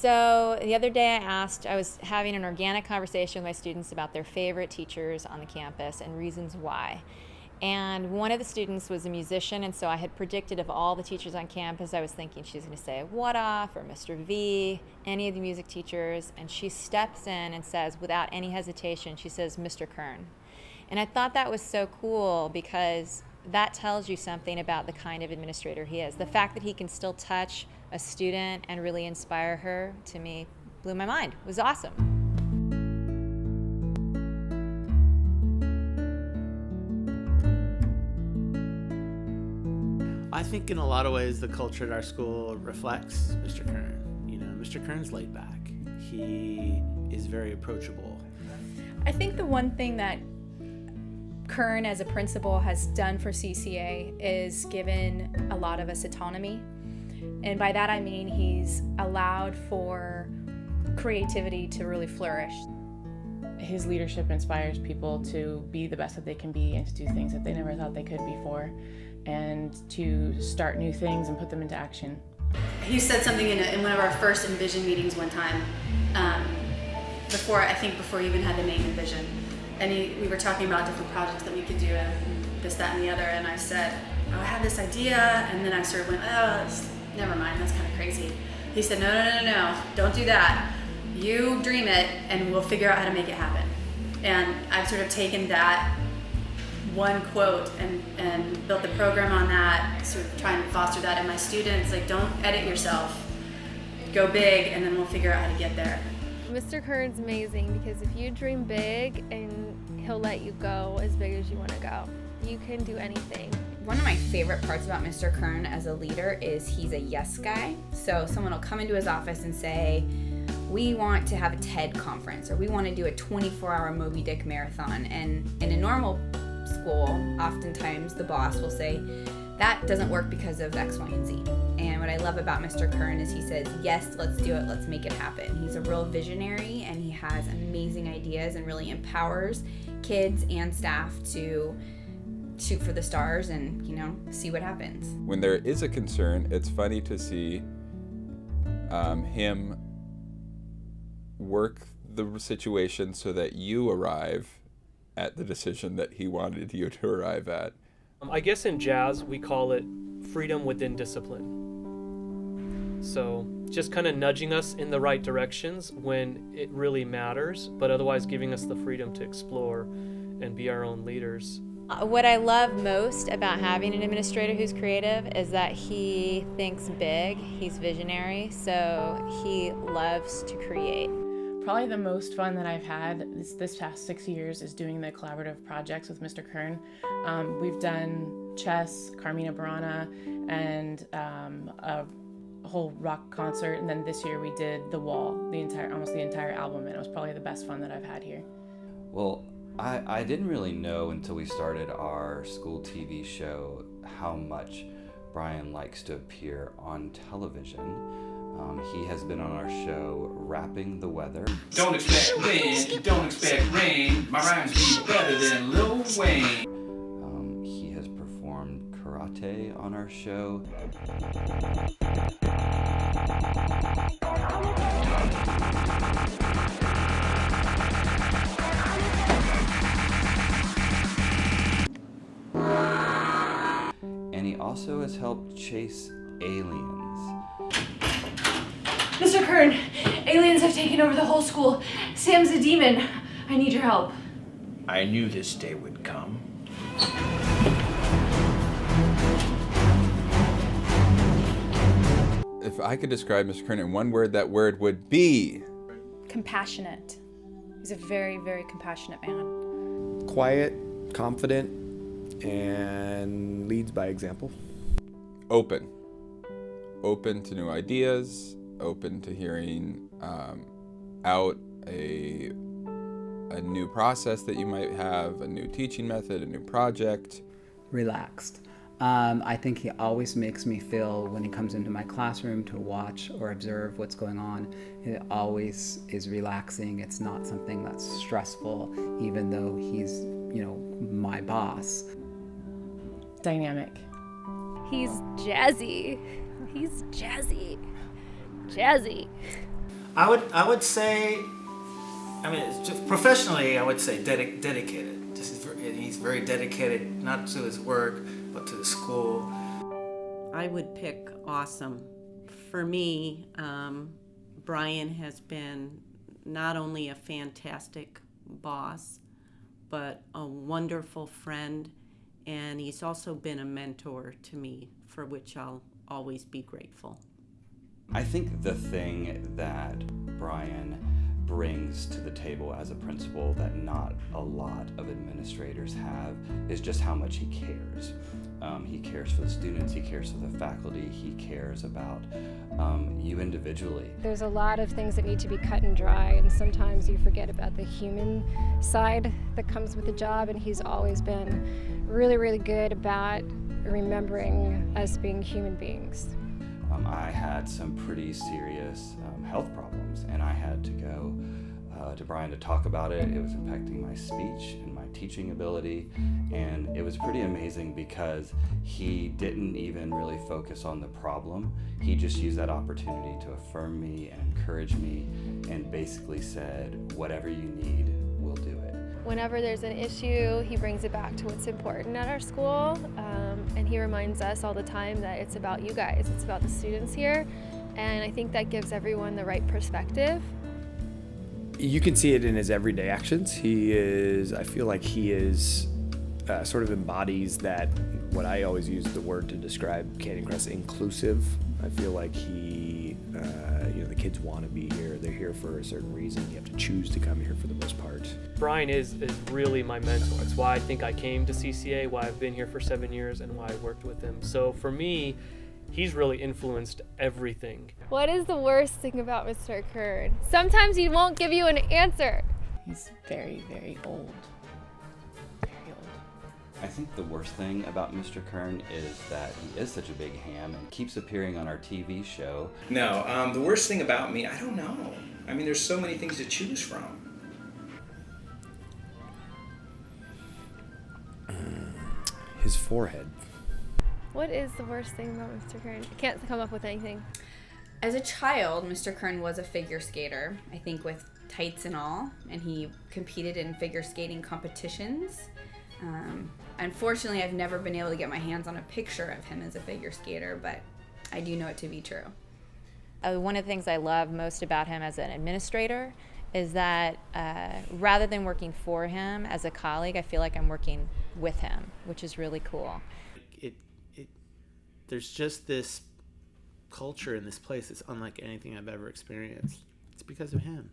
So the other day I was having an organic conversation with my students about their favorite teachers on the campus and reasons why. And one of the students was a musician, and so I had predicted of all the teachers on campus, I was thinking she's going to say What Off or Mr. V, any of the music teachers, and she steps in and says, without any hesitation, she says, Mr. Kern. And I thought that was so cool because that tells you something about the kind of administrator he is. The fact that he can still touch a student and really inspire her, to me, blew my mind. It was awesome. I think in a lot of ways the culture at our school reflects Mr. Kern. You know, Mr. Kern's laid back. He is very approachable. I think the one thing that Kern as a principal has done for CCA is given a lot of us autonomy. And by that I mean he's allowed for creativity to really flourish. His leadership inspires people to be the best that they can be and to do things that they never thought they could before, and to start new things and put them into action. He said something in one of our first Envision meetings one time, before you even had the name Envision. And we were talking about different projects that we could do and this, that, and the other. And I said, I have this idea. And then I sort of went, never mind, that's kind of crazy. He said, no, don't do that. You dream it and we'll figure out how to make it happen. And I've sort of taken that one quote and built the program on that, sort of trying to foster that in my students. Like, don't edit yourself, go big, and then we'll figure out how to get there. Mr. Kern's amazing because if you dream big, and he'll let you go as big as you want to go. You can do anything. One of my favorite parts about Mr. Kern as a leader is he's a yes guy. So someone will come into his office and say, we want to have a TED conference, or we want to do a 24-hour Moby Dick marathon. And in a normal school, oftentimes the boss will say, that doesn't work because of X, Y, and Z. And what I love about Mr. Kern is he says, yes, let's do it, let's make it happen. He's a real visionary, and he has amazing ideas and really empowers kids and staff to shoot for the stars and, see what happens. When there is a concern, it's funny to see him work the situation so that you arrive at the decision that he wanted you to arrive at. I guess in jazz we call it freedom within discipline. So just kind of nudging us in the right directions when it really matters, but otherwise giving us the freedom to explore and be our own leaders. What I love most about having an administrator who's creative is that he thinks big, he's visionary, so he loves to create. Probably the most fun that I've had this past 6 years is doing the collaborative projects with Mr. Kern. We've done chess, Carmina Burana, and a whole rock concert, and then this year we did The Wall, almost the entire album, and it was probably the best fun that I've had here. Well, I didn't really know until we started our school TV show how much Brian likes to appear on television. He has been on our show rapping the weather. Don't expect wind, don't expect rain. My rhymes be better than Lil Wayne. He has performed karate on our show. And he also has helped chase aliens. Mr. Kern, aliens have taken over the whole school. Sam's a demon. I need your help. I knew this day would come. If I could describe Mr. Kern in one word, that word would be... Compassionate. He's a very, very compassionate man. Quiet, confident, and leads by example. Open. Open to new ideas, open to hearing out a new process that you might have, a new teaching method, a new project. Relaxed. I think he always makes me feel, when he comes into my classroom to watch or observe what's going on, it always is relaxing. It's not something that's stressful, even though he's, my boss. Dynamic. He's jazzy. He's jazzy. Jazzy. I would say, I mean, it's just professionally, I would say dedicated. He's very dedicated, not to his work, but to the school. I would pick awesome. For me, Brian has been not only a fantastic boss, but a wonderful friend, and he's also been a mentor to me, for which I'll always be grateful. I think the thing that Brian brings to the table as a principal that not a lot of administrators have is just how much he cares. He cares for the students, he cares for the faculty, he cares about you individually. There's a lot of things that need to be cut and dry, and sometimes you forget about the human side that comes with the job, and he's always been really, really good about remembering us being human beings. I had some pretty serious health problems, and I had to go to Brian to talk about it. It was impacting my speech and my teaching ability, and it was pretty amazing because he didn't even really focus on the problem. He just used that opportunity to affirm me and encourage me, and basically said, whatever you need, we'll do it. Whenever there's an issue, he brings it back to what's important at our school, and he reminds us all the time that it's about you guys, it's about the students here, and I think that gives everyone the right perspective. You can see it in his everyday actions. I feel like he is sort of embodies that, what I always use the word to describe Canyon Crest, inclusive. I feel like he, the kids want to be here. They're here for a certain reason. You have to choose to come here for the most part. Brian is really my mentor. It's why I think I came to CCA, why I've been here for 7 years, and why I worked with him. So for me, he's really influenced everything. What is the worst thing about Mr. Kern? Sometimes he won't give you an answer. He's very, very old. I think the worst thing about Mr. Kern is that he is such a big ham and keeps appearing on our TV show. No, the worst thing about me, I don't know. I mean, there's so many things to choose from. His forehead. What is the worst thing about Mr. Kern? I can't come up with anything. As a child, Mr. Kern was a figure skater, I think with tights and all, and he competed in figure skating competitions. Unfortunately, I've never been able to get my hands on a picture of him as a figure skater, but I do know it to be true. One of the things I love most about him as an administrator is that rather than working for him as a colleague, I feel like I'm working with him, which is really cool. There's just this culture in this place that's unlike anything I've ever experienced. It's because of him.